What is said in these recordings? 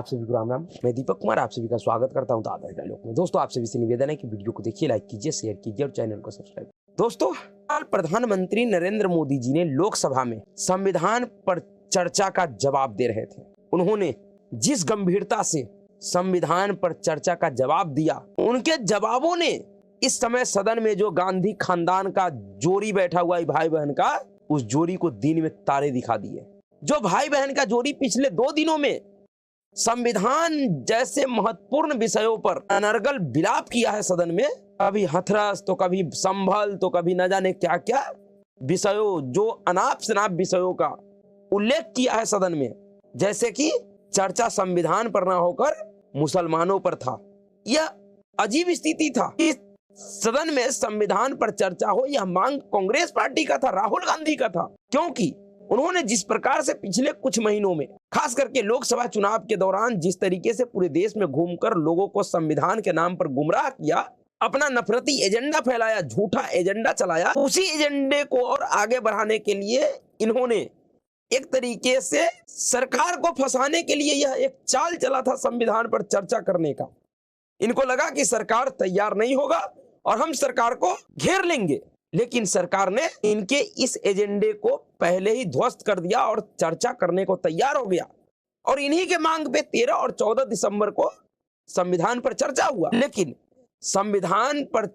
आप सभी को राम राम। मैं दीपक कुमार आप सभी का स्वागत करता हूं दादा डायलॉग में। दोस्तों आप सभी से निवेदन है कि वीडियो को देखिए, लाइक कीजिए, शेयर कीजिए और चैनल को सब्सक्राइब। दोस्तों प्रधानमंत्री नरेंद्र मोदी जी ने लोकसभा में संविधान पर चर्चा का जवाब दे रहे थे। उन्होंने जिस गंभीरता से संविधान पर चर्चा का जवाब दिया, उनके जवाबों ने इस समय सदन में जो गांधी खानदान का जोड़ी बैठा हुआ है भाई बहन का, उस जोड़ी को दिन में तारे दिखा दिए। जो भाई बहन का जोड़ी पिछले 2 दिनों में संविधान जैसे महत्वपूर्ण विषयों पर अनर्गल विलाप किया है सदन में, कभी हथरस तो कभी संभल तो कभी न जाने क्या क्या विषयों, जो अनाप शनाप विषयों का उल्लेख किया है सदन में, जैसे कि चर्चा संविधान पर ना होकर मुसलमानों पर था। यह अजीब स्थिति था कि सदन में संविधान पर चर्चा हो, यह मांग कांग्रेस पार्टी का था, राहुल गांधी का था, क्योंकि उन्होंने जिस प्रकार से पिछले कुछ महीनों में खास करके लोकसभा चुनाव के दौरान जिस तरीके से पूरे देश में घूमकर लोगों को संविधान के नाम पर गुमराह किया, अपना नफरती एजेंडा फैलाया, झूठा एजेंडा चलाया, उसी एजेंडे को और आगे बढ़ाने के लिए इन्होंने एक तरीके से सरकार को फंसाने के लिए यह एक चाल चला था संविधान पर चर्चा करने का। इनको लगा कि सरकार तैयार नहीं होगा और हम सरकार को घेर लेंगे, लेकिन सरकार ने इनके इस एजेंडे को पहले ही ध्वस्त कर दिया और चर्चा करने को तैयार हो गया। और इन्हीं के मांग पे 13 और 14 दिसंबर को संविधान पर चर्चा हुआ। लेकिन संविधान पर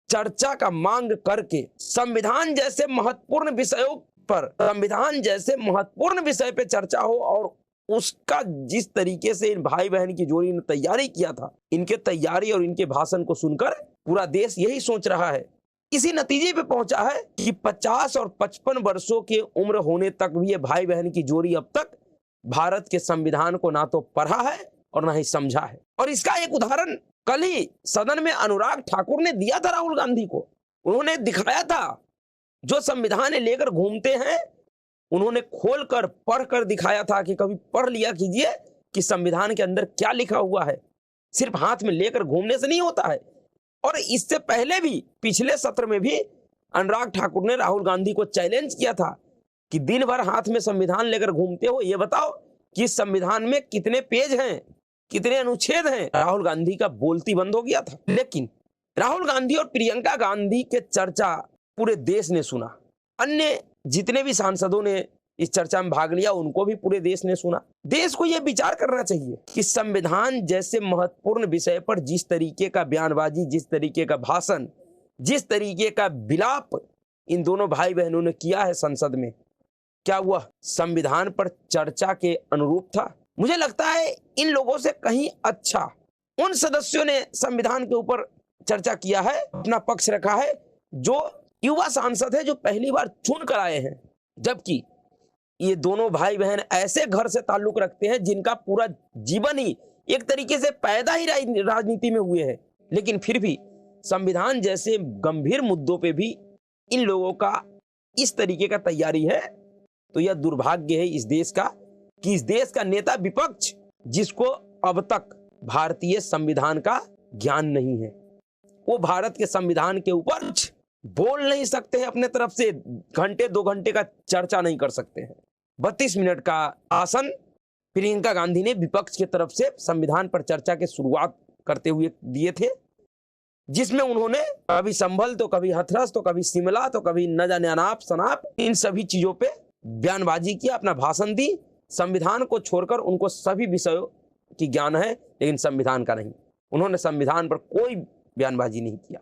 चर्चा का मांग करके संविधान जैसे महत्वपूर्ण विषयों पर, संविधान जैसे महत्वपूर्ण विषय पे चर्चा हो और उसका जिस तरीके से इन भाई बहन की जोड़ी ने तैयारी किया था, इनके तैयारी और इनके भाषण को सुनकर पूरा देश यही सोच रहा है, इसी नतीजे पे पहुंचा है कि 50 और 55 वर्षों की उम्र होने तक भी ये भाई बहन की जोड़ी अब तक भारत के संविधान को ना तो पढ़ा है और ना ही समझा है। और इसका एक उदाहरण कल ही सदन में अनुराग ठाकुर ने दिया था राहुल गांधी को। उन्होंने दिखाया था, जो संविधान लेकर घूमते हैं उन्होंने खोलकर पढ़कर दिखाया था कि कभी पढ़ लिया कीजिए कि संविधान के अंदर क्या लिखा हुआ है। सिर्फ हाथ में लेकर घूमने से नहीं होता है। और इससे पहले भी पिछले सत्र में भी अनुराग ठाकुर ने राहुल गांधी को चैलेंज किया था कि दिन भर हाथ में संविधान लेकर घूमते हो, ये बताओ कि संविधान में कितने पेज हैं, कितने अनुच्छेद हैं। राहुल गांधी का बोलती बंद हो गया था। लेकिन राहुल गांधी और प्रियंका गांधी के चर्चा पूरे देश ने सुना। अन्य जितने भी सांसदों ने इस चर्चा में भाग लिया उनको भी पूरे देश ने सुना। देश को यह विचार करना चाहिए कि संविधान जैसे महत्वपूर्ण विषय पर जिस तरीके का बयानबाजी, जिस तरीके का भाषण, जिस तरीके का विलाप इन दोनों भाई बहनों ने किया है संसद में, क्या वह संविधान पर चर्चा के अनुरूप था? मुझे लगता है इन लोगों से कहीं अच्छा उन सदस्यों ने संविधान के ऊपर चर्चा किया है, अपना पक्ष रखा है, जो युवा सांसद है, जो पहली बार चुन कर आए हैं। जबकि ये दोनों भाई बहन ऐसे घर से ताल्लुक रखते हैं जिनका पूरा जीवन ही एक तरीके से पैदा ही राजनीति में हुए हैं, लेकिन फिर भी संविधान जैसे गंभीर मुद्दों पे भी इन लोगों का इस तरीके का तैयारी है। तो यह दुर्भाग्य है इस देश का कि इस देश का नेता विपक्ष, जिसको अब तक भारतीय संविधान का ज्ञान नहीं है, वो भारत के संविधान के ऊपर बोल नहीं सकते हैं, अपने तरफ से घंटे 2 घंटे का चर्चा नहीं कर सकते हैं। 32 मिनट का आसन प्रियंका गांधी ने विपक्ष की तरफ से संविधान पर चर्चा की शुरुआत करते हुए दिए थे, जिसमें उन्होंने कभी संभल तो कभी हथरस तो कभी शिमला तो कभी न जाने अनाप शनाप, इन सभी चीजों पे बयानबाजी किया, अपना भाषण दी। संविधान को छोड़कर उनको सभी विषयों की ज्ञान है, लेकिन संविधान का नहीं। उन्होंने संविधान पर कोई बयानबाजी नहीं किया,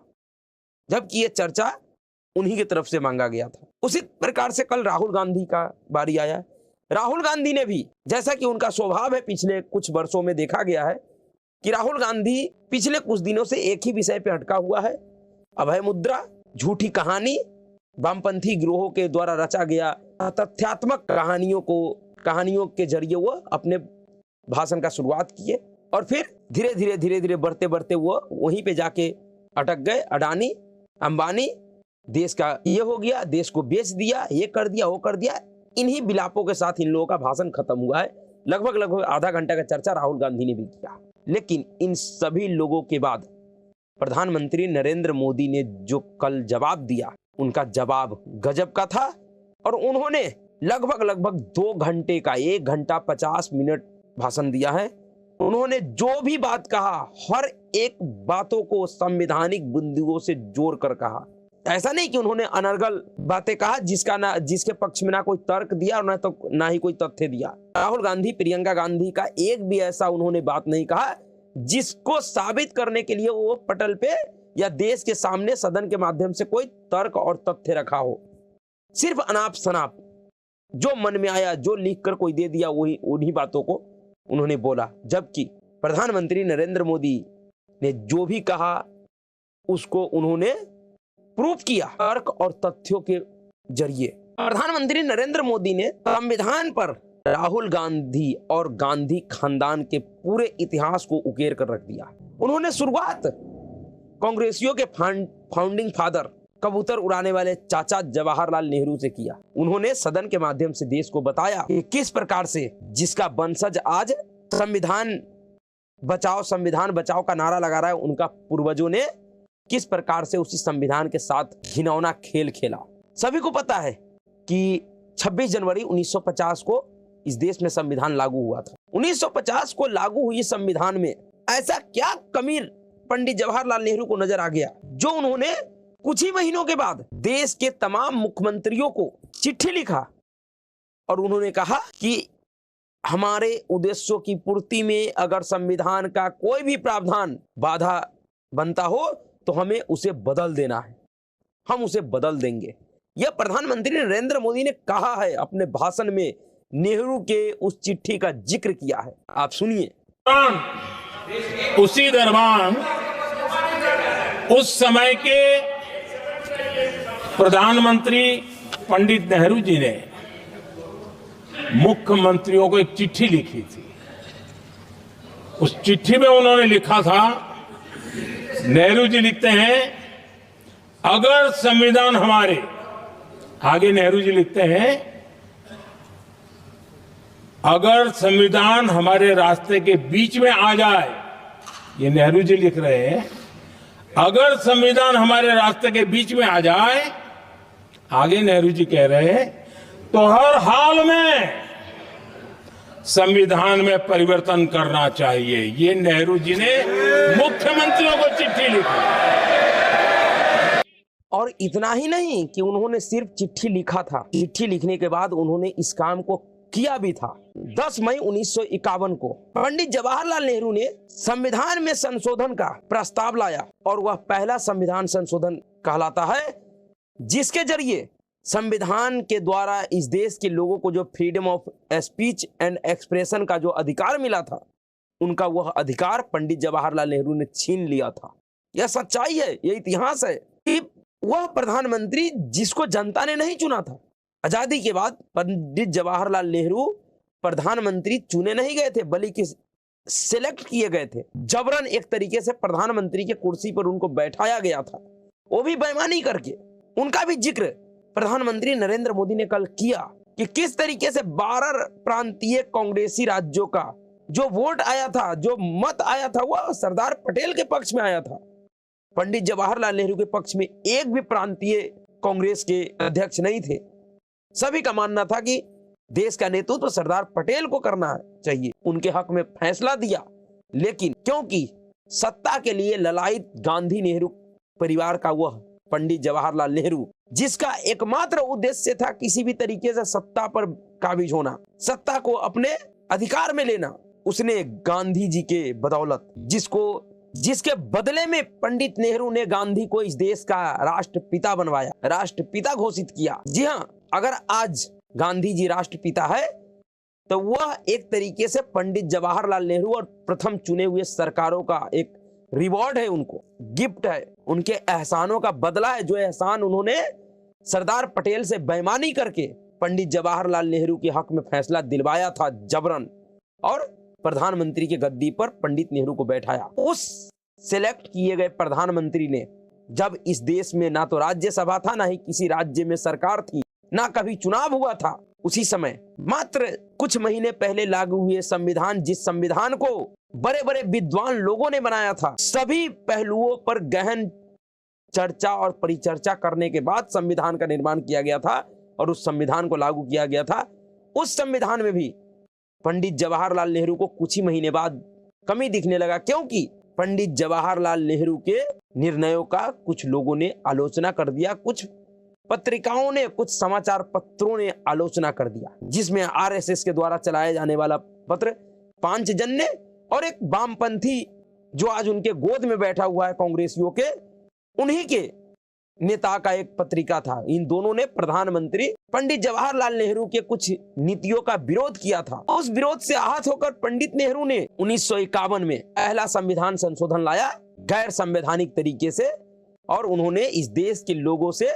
जबकि ये चर्चा उन्हीं की तरफ से मांगा गया था। उसी प्रकार से कल राहुल गांधी का बारी आया। राहुल गांधी ने भी, जैसा कि उनका स्वभाव है, पिछले कुछ वर्षों में देखा गया है कि राहुल गांधी पिछले कुछ दिनों से एक ही विषय पे अटका हुआ है, अभय मुद्रा, झूठी कहानी, वामपंथी गिरोहों के द्वारा रचा गया तथ्यात्मक कहानियों के जरिए वो अपने भाषण का शुरुआत किए और फिर धीरे धीरे बढ़ते बढ़ते वो वहीं पे जाके अटक गए। अडानी, अंबानी, देश का ये हो गया, देश को बेच दिया, ये कर दिया, वो कर दिया। इन्हीं विलापों के साथ इन लोगों का भाषण खत्म हुआ है। लगभग आधा घंटा का चर्चा राहुल गांधी ने भी किया। लेकिन इन सभी लोगों के बाद प्रधानमंत्री नरेंद्र मोदी ने जो कल जवाब दिया, उनका जवाब गजब का था। और उन्होंने लगभग 2 घंटे का 1 घंटा 50 मिनट भाषण दिया है। उन्होंने जो भी बात कहा हर एक बातों को संवैधानिक बिंदुओं से जोड़कर कहा। ऐसा नहीं कि उन्होंने अनर्गल बातें कहा जिसके पक्ष में ना कोई तर्क दिया और ना ही कोई तथ्य दिया। राहुल गांधी, प्रियंका गांधी का एक भी ऐसा उन्होंने बात नहीं कहा जिसको साबित करने के लिए वो पटल पे या देश के सामने सदन के माध्यम से कोई तर्क और तथ्य रखा हो। सिर्फ अनाप शनाप जो मन में आया, जो लिख कर कोई दे दिया, वही उन्हीं बातों को उन्होंने बोला। जबकि प्रधानमंत्री नरेंद्र मोदी ने जो भी कहा उसको उन्होंने प्रूफ किया तर्क और तथ्यों के जरिए। प्रधानमंत्री नरेंद्र मोदी ने संविधान पर राहुल गांधी और गांधी खानदान के पूरे इतिहास को उकेर कर रख दिया। उन्होंने शुरुआत कांग्रेसियों के फाउंडिंग फादर, कबूतर उड़ाने वाले चाचा जवाहरलाल नेहरू से किया। उन्होंने सदन के माध्यम से देश को बताया कि किस प्रकार से जिसका वंशज आज संविधान बचाओ का नारा लगा रहा है, उनका पूर्वजों ने किस प्रकार से उसी संविधान के साथ घिनौना खेल खेला। सभी को पता है कि 26 जनवरी 1950 को इस देश में संविधान लागू हुआ था। 1950 को लागू हुई संविधान में ऐसा क्या कमी पंडित जवाहरलाल नेहरू को नजर आ गया जो उन्होंने कुछ ही महीनों के बाद देश के तमाम मुख्यमंत्रियों को चिट्ठी लिखा और उन्होंने कहा कि हमारे उद्देश्यों की पूर्ति में अगर संविधान का कोई भी प्रावधान बाधा बनता हो तो हमें उसे बदल देना है, हम उसे बदल देंगे। यह प्रधानमंत्री नरेंद्र मोदी ने कहा है अपने भाषण में, नेहरू के उस चिट्ठी का जिक्र किया है। आप सुनिए। उसी दरमियान उस समय के प्रधानमंत्री पंडित नेहरू जी ने मुख्यमंत्रियों को एक चिट्ठी लिखी थी। उस चिट्ठी में उन्होंने लिखा था, नेहरू जी लिखते हैं, अगर संविधान हमारे, आगे नेहरू जी लिखते हैं, अगर संविधान हमारे रास्ते के बीच में आ जाए, ये नेहरू जी लिख रहे हैं, अगर संविधान हमारे रास्ते के बीच में आ जाए, आगे नेहरू जी कह रहे हैं, तो हर हाल में संविधान में परिवर्तन करना चाहिए। ये नेहरू जी ने मुख्यमंत्रियों को चिट्ठी लिखी। और इतना ही नहीं कि उन्होंने सिर्फ चिट्ठी लिखा था, चिट्ठी लिखने के बाद उन्होंने इस काम को किया भी था। 10 मई 1951 को पंडित जवाहरलाल नेहरू ने संविधान में संशोधन का प्रस्ताव लाया और वह पहला संविधान संशोधन कहलाता है जिसके जरिए संविधान के द्वारा इस देश के लोगों को जो freedom of speech and expression का जो अधिकार मिला था, उनका वह अधिकार पंडित जवाहरलाल नेहरू ने छीन लिया था। यह सच्चाई है, यह इतिहास है कि वह प्रधानमंत्री जिसको जनता ने नहीं चुना था, आजादी के बाद पंडित जवाहरलाल नेहरू प्रधानमंत्री चुने नहीं गए थे बल्कि सिलेक्ट किए गए थे। जबरन एक तरीके से प्रधानमंत्री के कुर्सी पर उनको बैठाया गया था, वो भी बेईमानी करके। उनका भी जिक्र प्रधानमंत्री नरेंद्र मोदी ने कल किया कि किस तरीके से 12 प्रांतीय कांग्रेसी राज्यों का जो वोट आया था, जो मत आया था, वह सरदार पटेल के पक्ष में आया था। पंडित जवाहरलाल नेहरू के पक्ष में एक भी प्रांतीय कांग्रेस के अध्यक्ष नहीं थे। सभी का मानना था कि देश का नेतृत्व तो सरदार पटेल को करना चाहिए, उनके हक में फैसला दिया। लेकिन क्योंकि सत्ता के लिए ललायित गांधी नेहरू परिवार का वह पंडित जवाहरलाल नेहरू, जिसका एकमात्र उद्देश्य था किसी भी तरीके से सत्ता पर काबिज होना, सत्ता को अपने अधिकार में लेना, उसने गांधी जी के बदौलत जिसके बदले में पंडित नेहरू ने गांधी को इस देश का राष्ट्रपिता बनवाया, राष्ट्रपिता घोषित किया। जी हाँ, अगर आज गांधी जी राष्ट्रपिता है तो वह एक तरीके से पंडित जवाहरलाल नेहरू और प्रथम चुने हुए सरकारों का एक रिवॉर्ड है, उनको गिफ्ट है, उनके एहसानों का बदला है, जो एहसान उन्होंने सरदार पटेल से बेईमानी करके पंडित जवाहरलाल नेहरू के हक में फैसला दिलवाया था जबरन, और प्रधानमंत्री के गद्दी पर पंडित नेहरू को बैठाया। उस सिलेक्ट किए गए प्रधानमंत्री ने, जब इस देश में ना तो राज्यसभा था, ना ही किसी राज्य में सरकार थी, ना कभी चुनाव हुआ था, उसी समय मात्र कुछ महीने पहले लागू हुए संविधान, जिस संविधान को बड़े बड़े विद्वान लोगों ने बनाया था, सभी पहलुओं पर गहन चर्चा और परिचर्चा करने के बाद संविधान का निर्माण किया गया था और उस संविधान को लागू किया गया था। उस संविधान में भी पंडित जवाहरलाल नेहरू को कुछ ही महीने बाद कमी दिखने लगा, क्योंकि पंडित जवाहरलाल नेहरू के निर्णयों का कुछ लोगों ने आलोचना कर दिया, कुछ पत्रिकाओं ने, कुछ समाचार पत्रों ने आलोचना कर दिया, जिसमें आरएसएस के द्वारा चलाया जाने वाला पत्र पांचजन्य और एक वामपंथी जो आज उनके गोद में बैठा हुआ है कांग्रेसियों के, उन्हीं के नेता का एक पत्रिका था। इन दोनों ने प्रधानमंत्री पंडित जवाहरलाल नेहरू के कुछ नीतियों का विरोध किया था। उस विरोध से आहत होकर पंडित नेहरू ने 1951 में पहला संविधान संशोधन लाया गैर संवैधानिक तरीके से, और उन्होंने इस देश के लोगों से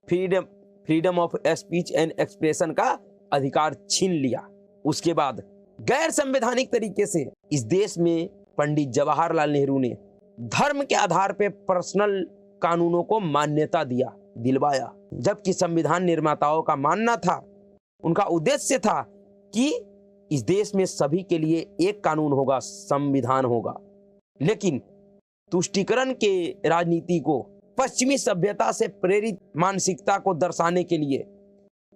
freedom of speech and expression का अधिकार छीन लिया। उसके बाद गैर संवैधानिक तरीके से इस देश में पंडित जवाहरलाल नेहरू ने धर्म के आधार पर पर्सनल कानूनों को मान्यता दिलवाया, जबकि संविधान निर्माताओं का मानना था, उनका उद्देश्य था कि इस देश में सभी के लिए एक कानून होगा, संविधान होगा। लेकिन तुष्टीकरण के राजनीति को, पश्चिमी सभ्यता से प्रेरित मानसिकता को दर्शाने के लिए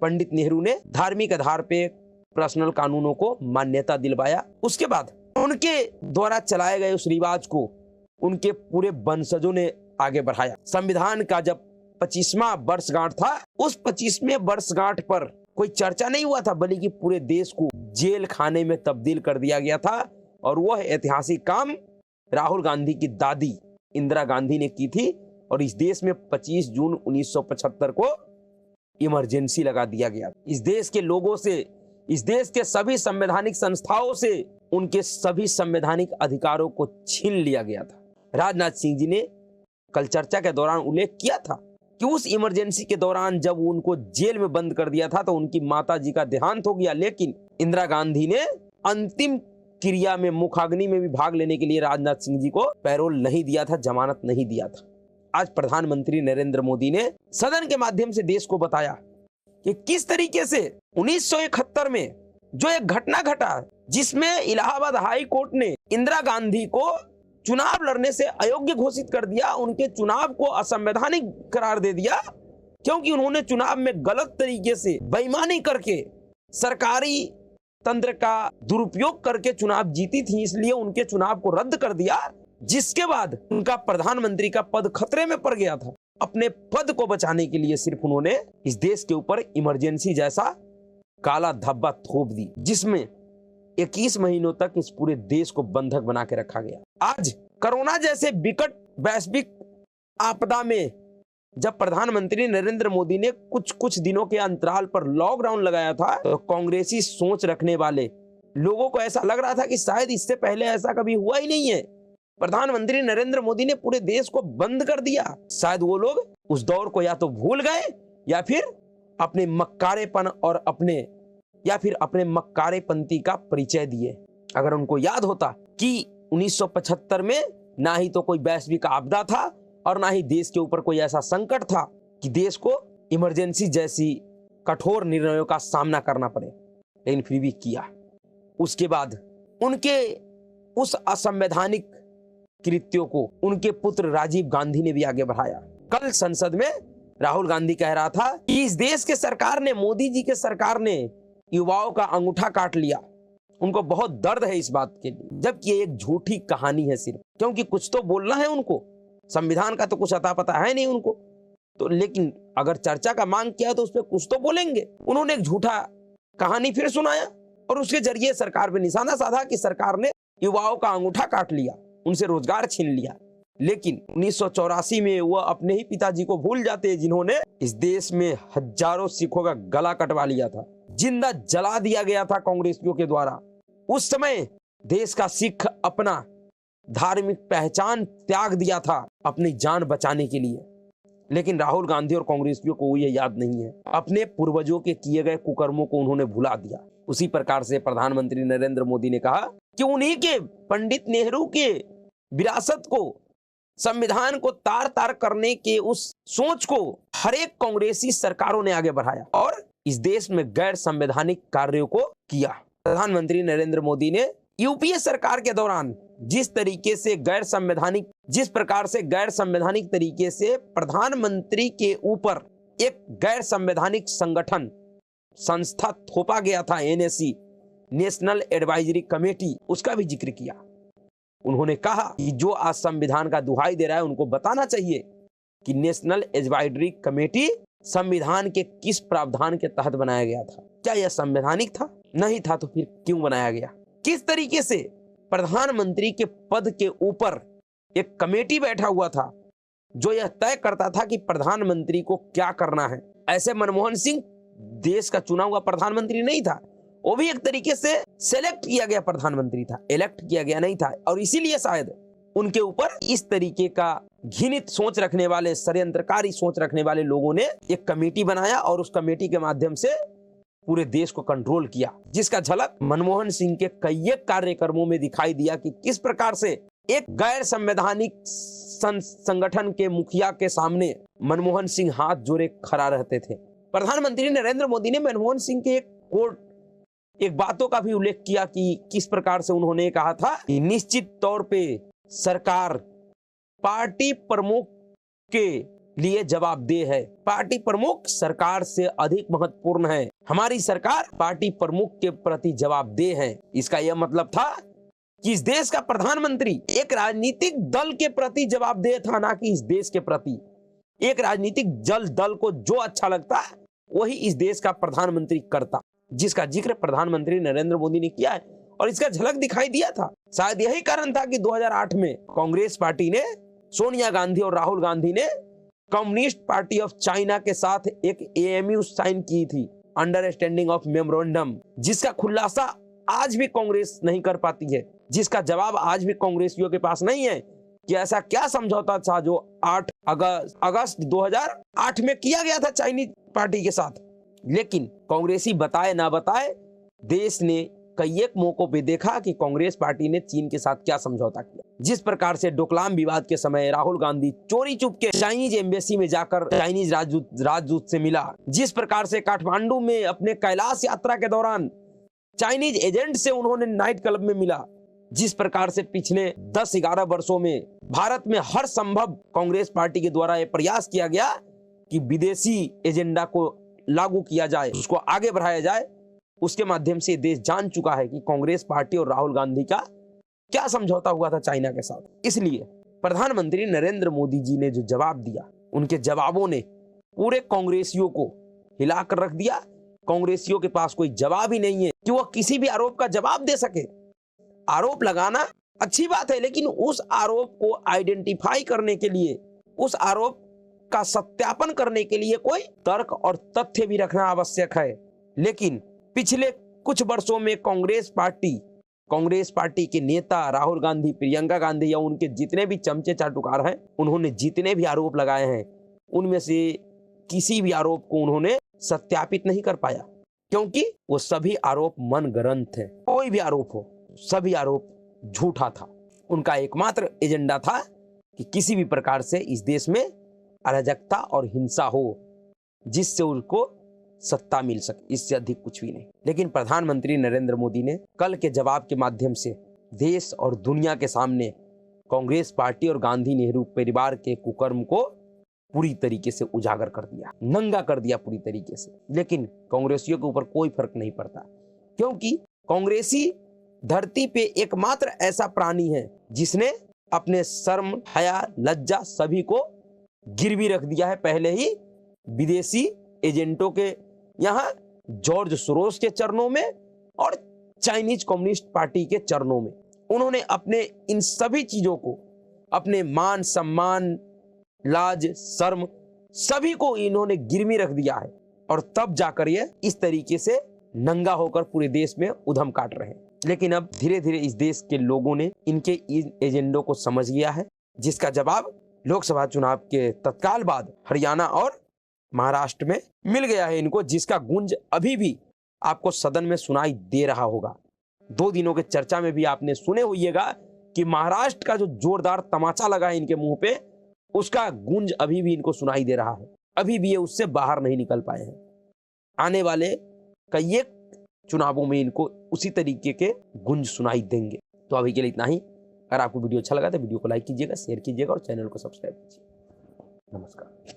पंडित नेहरू ने धार्मिक आधार पर पर्सनल कानूनों को मान्यता दिलवाया। उसके बाद उनके द्वारा चलाए गए उस रिवाज को उनके पूरे वंशजों ने आगे बढ़ाया। संविधान का जब 25वां वर्षगांठ था, उस 25वें वर्षगांठ पर कोई चर्चा नहीं हुआ था, बल्कि पूरे देश को जेल खाने में तब्दील कर दिया गया था। और वह ऐतिहासिक काम राहुल गांधी की दादी इंदिरा गांधी ने की थी, और इस देश में 25 जून 1975 को इमरजेंसी लगा दिया गया। इस देश के लोगों से, इस देश के सभी संवैधानिक संस्थाओं से उनके सभी संवैधानिक अधिकारों को छीन लिया गया था। राजनाथ सिंह जी ने कल चर्चा के दौरान उल्लेख किया था कि उस इमरजेंसी के दौरान जब उनको जेल में बंद कर दिया था तो उनकी माता जी का देहांत हो गया, लेकिन इंदिरा गांधी ने अंतिम क्रिया में मुखाग्नि में भी भाग लेने के लिए राजनाथ सिंह जी को पैरोल नहीं दिया था, जमानत नहीं दिया था। आज प्रधानमंत्री नरेंद्र मोदी ने सदन के माध्यम से देश को बताया कि किस तरीके से 1971 में जो एक घटना घटा, जिसमें इलाहाबाद हाई कोर्ट ने इंदिरा गांधी को चुनाव लड़ने से अयोग्य घोषित कर दिया, उनके चुनाव को असंवैधानिक करार दे दिया, क्योंकि उन्होंने चुनाव में गलत तरीके से बेईमानी करके सरकारी तंत्र का दुरुपयोग करके चुनाव जीती थी, इसलिए उनके चुनाव को रद्द कर दिया, जिसके बाद उनका प्रधानमंत्री का पद खतरे में पड़ गया था। अपने पद को बचाने के लिए सिर्फ उन्होंने इस देश के ऊपर इमरजेंसी जैसा काला धब्बा थोप दी, जिसमें 21 महीनों तक इस पूरे देश को बंधक बना के रखा गया। आज कोरोना जैसे विकट वैश्विक आपदा में जब प्रधानमंत्री नरेंद्र मोदी ने कुछ दिनों के अंतराल पर लॉकडाउन लगाया था, तो कांग्रेसी सोच रखने वाले लोगों को ऐसा लग रहा था कि शायद इससे पहले ऐसा कभी हुआ ही नहीं है। प्रधानमंत्री नरेंद्र मोदी ने पूरे देश को बंद कर दिया। शायद वो लोग उस दौर को या तो भूल गए या फिर अपने मक्कारेपन और अपने मक्कारेपंथी का परिचय दिए। अगर उनको याद होता कि 1975 में ना ही तो कोई वैश्विक आपदा था और ना ही देश के ऊपर कोई ऐसा संकट था कि देश को इमरजेंसी जैसी कठोर निर्णयों का सामना करना पड़े, लेकिन फिर भी किया। उसके बाद उनके उस असंवैधानिक कृत्यों को उनके पुत्र राजीव गांधी ने भी आगे बढ़ाया। कल संसद में राहुल गांधी कह रहा था कि इस देश के सरकार ने, मोदी जी के सरकार ने युवाओं का अंगूठा काट लिया। उनको बहुत दर्द है इस बात के लिए, जबकि ये एक झूठी कहानी है सिर्फ, क्योंकि कुछ तो बोलना है उनको, संविधान का तो कुछ अता पता है नहीं उनको तो, लेकिन अगर चर्चा का मांग किया तो उस पर कुछ तो बोलेंगे। उन्होंने एक झूठा कहानी फिर सुनाया और उसके जरिए सरकार पे निशाना साधा कि सरकार ने युवाओं का अंगूठा काट लिया, उनसे रोजगार छीन लिया। लेकिन 1984 में वह अपने ही पिताजी को भूल जाते हैं, जिन्होंने इस देश में हजारों सिखों का गला कटवा लिया था, जिंदा जला दिया गया था कांग्रेसियों के द्वारा। उस समय देश का सिख अपना धार्मिक पहचान त्याग दिया था अपनी जान बचाने के लिए, लेकिन राहुल गांधी और कांग्रेसियों को ये याद नहीं है। अपने पूर्वजों के किए गए कुकर्मों को उन्होंने भुला दिया। उसी प्रकार से प्रधानमंत्री नरेंद्र मोदी ने कहा कि उन्हीं के पंडित नेहरू के विरासत को, संविधान को तार तार करने के उस सोच को हर एक कांग्रेसी सरकारों ने आगे बढ़ाया और इस देश में गैर संवैधानिक कार्यों को किया। प्रधानमंत्री नरेंद्र मोदी ने यूपीए सरकार के दौरान जिस प्रकार से गैर संवैधानिक तरीके से प्रधानमंत्री के ऊपर एक गैर संवैधानिक संस्था थोपा गया था, एनएसी, नेशनल एडवाइजरी कमेटी, उसका भी जिक्र किया। उन्होंने कहा कि जो आज संविधान का दुहाई दे रहा है उनको बताना चाहिए कि नेशनल एडवाइजरी कमेटी संविधान के किस प्रावधान के तहत बनाया गया था। क्या यह संवैधानिक था? नहीं था तो फिर क्यों बनाया गया? किस तरीके से प्रधानमंत्री के पद के ऊपर एक कमेटी बैठा हुआ था जो यह तय करता था कि प्रधानमंत्री को क्या करना है। ऐसे मनमोहन सिंह देश का चुना हुआ प्रधानमंत्री नहीं था, वो भी एक तरीके से सेलेक्ट किया गया प्रधानमंत्री था, इलेक्ट किया गया नहीं था। और इसीलिए शायद उनके ऊपर इस तरीके का घृणित सोच रखने वाले, षड्यंत्रकारी सोच रखने वाले लोगों ने एक कमेटी बनाया और उस कमेटी के माध्यम से पूरे देश को कंट्रोल किया, जिसका झलक मनमोहन सिंह के कई कार्यक्रमों में दिखाई दिया कि किस प्रकार से एक गैर संवैधानिक संगठन के मुखिया के सामने मनमोहन सिंह हाथ जोड़े खड़ा रहते थे। प्रधानमंत्री नरेंद्र मोदी ने मनमोहन सिंह के एक बातों का भी उल्लेख किया कि किस प्रकार से उन्होंने कहा था कि निश्चित तौर पे सरकार पार्टी प्रमुख के लिए जवाबदेह है। पार्टी प्रमुख सरकार से अधिक महत्वपूर्ण है। हमारी सरकार पार्टी प्रमुख के प्रति जवाबदेह है। इसका यह मतलब था कि इस देश का प्रधानमंत्री एक राजनीतिक दल के प्रति जवाबदेह था, ना कि इस देश के प्रति। एक राजनीतिक दल को जो अच्छा लगता है वही इस देश का प्रधानमंत्री करता, जिसका जिक्र प्रधानमंत्री नरेंद्र मोदी ने किया है और इसका झलक दिखाई दिया था। शायद यही कारण था कि 2008 में कांग्रेस पार्टी ने, सोनिया गांधी और राहुल गांधी ने कम्युनिस्ट पार्टी ऑफ चाइना के साथ एक एमओयू साइन की थी, अंडरस्टैंडिंग ऑफ मेमोरेंडम, जिसका खुलासा आज भी कांग्रेस नहीं कर पाती है, जिसका जवाब आज भी कांग्रेसियों के पास नहीं है कि ऐसा क्या समझौता था जो 8 अगस्त 2008 में किया गया था चाइनीज पार्टी के साथ। लेकिन कांग्रेसी बताए ना बताए, देश ने कई एक मौकों पे देखा कि कांग्रेस पार्टी ने चीन के साथ क्या समझौता किया। जिस प्रकार से डोकलाम विवाद के समय राहुल गांधी चोरी चुप के चाइनीज एम्बेसी में जाकर चाइनीज राजदूत से मिला, जिस प्रकार से काठमांडू में अपने कैलाश यात्रा के दौरान चाइनीज एजेंट से उन्होंने नाइट क्लब में मिला, जिस प्रकार से पिछले 10-11 वर्षों में भारत में हर संभव कांग्रेस पार्टी के द्वारा यह प्रयास किया गया कि विदेशी एजेंडा को लागू किया जाए, उसको आगे बढ़ाया जाए, उसके माध्यम से देश जान चुका है कि कांग्रेस पार्टी और राहुल गांधी का क्या समझौता हुआ था चाइना के साथ। इसलिए प्रधानमंत्री नरेंद्र मोदी जी ने जो जवाब दिया, उनके जवाबों ने पूरे कांग्रेसियों को हिलाकर रख दिया। कांग्रेसियों के पास कोई जवाब ही नहीं है कि वह किसी भी आरोप का जवाब दे सके। आरोप लगाना अच्छी बात है, लेकिन उस आरोप को आइडेंटिफाई करने के लिए, उस आरोप का सत्यापन करने के लिए कोई तर्क और तथ्य भी रखना आवश्यक है। लेकिन पिछले कुछ वर्षों में कांग्रेस पार्टी के नेता राहुल गांधी, प्रियंका गांधी या उनके जितने भी चमचे चाटुकार हैं, उन्होंने जितने भी आरोप लगाए हैं, उनमें से किसी भी आरोप को उन्होंने सत्यापित नहीं कर पाया, क्योंकि वो सभी आरोप मनगढ़ंत थे। कोई भी आरोप हो, सभी आरोप झूठा था। उनका एकमात्र एजेंडा था कि किसी भी प्रकार से इस देश में अराजकता और हिंसा हो, जिससे उनको सत्ता मिल सके, इससे अधिक कुछ भी नहीं। लेकिन प्रधानमंत्री नरेंद्र मोदी ने कल के जवाब के माध्यम से देश और दुनिया के सामने कांग्रेस पार्टी और गांधी नेहरू परिवार के कुकर्म को पूरी तरीके से उजागर कर दिया, नंगा कर दिया पूरी तरीके से। लेकिन कांग्रेसियों के ऊपर कोई फर्क नहीं पड़ता, क्योंकि कांग्रेसी धरती पे एकमात्र ऐसा प्राणी है जिसने अपने शर्म, हया, लज्जा सभी को गिरवी रख दिया है। पहले ही विदेशी एजेंटों के यहाँ, जॉर्ज सोरोस के चरणों में और चाइनीज कम्युनिस्ट पार्टी के चरणों में, उन्होंने अपने इन सभी चीजों को, अपने मान सम्मान, लाज, शर्म, सभी को इन्होंने गिरवी रख दिया है। और तब जाकर ये इस तरीके से नंगा होकर पूरे देश में उधम काट रहे हैं। लेकिन अब धीरे धीरे इस देश के लोगों ने इनके इन एजेंडों को समझ लिया है, जिसका जवाब लोकसभा चुनाव के तत्काल बाद हरियाणा और महाराष्ट्र में मिल गया है इनको, जिसका गूंज अभी भी आपको सदन में सुनाई दे रहा होगा। 2 दिनों के चर्चा में भी आपने सुने होइएगा कि महाराष्ट्र का जो जोरदार तमाचा लगा है इनके मुंह पे, उसका गूंज अभी भी इनको सुनाई दे रहा है। अभी भी ये उससे बाहर नहीं निकल पाए हैं। आने वाले कई एक चुनावों में इनको उसी तरीके के गूंज सुनाई देंगे। तो अभी के लिए इतना ही। अगर आपको वीडियो अच्छा लगा तो वीडियो को लाइक कीजिएगा, शेयर कीजिएगा और चैनल को सब्सक्राइब कीजिए। नमस्कार।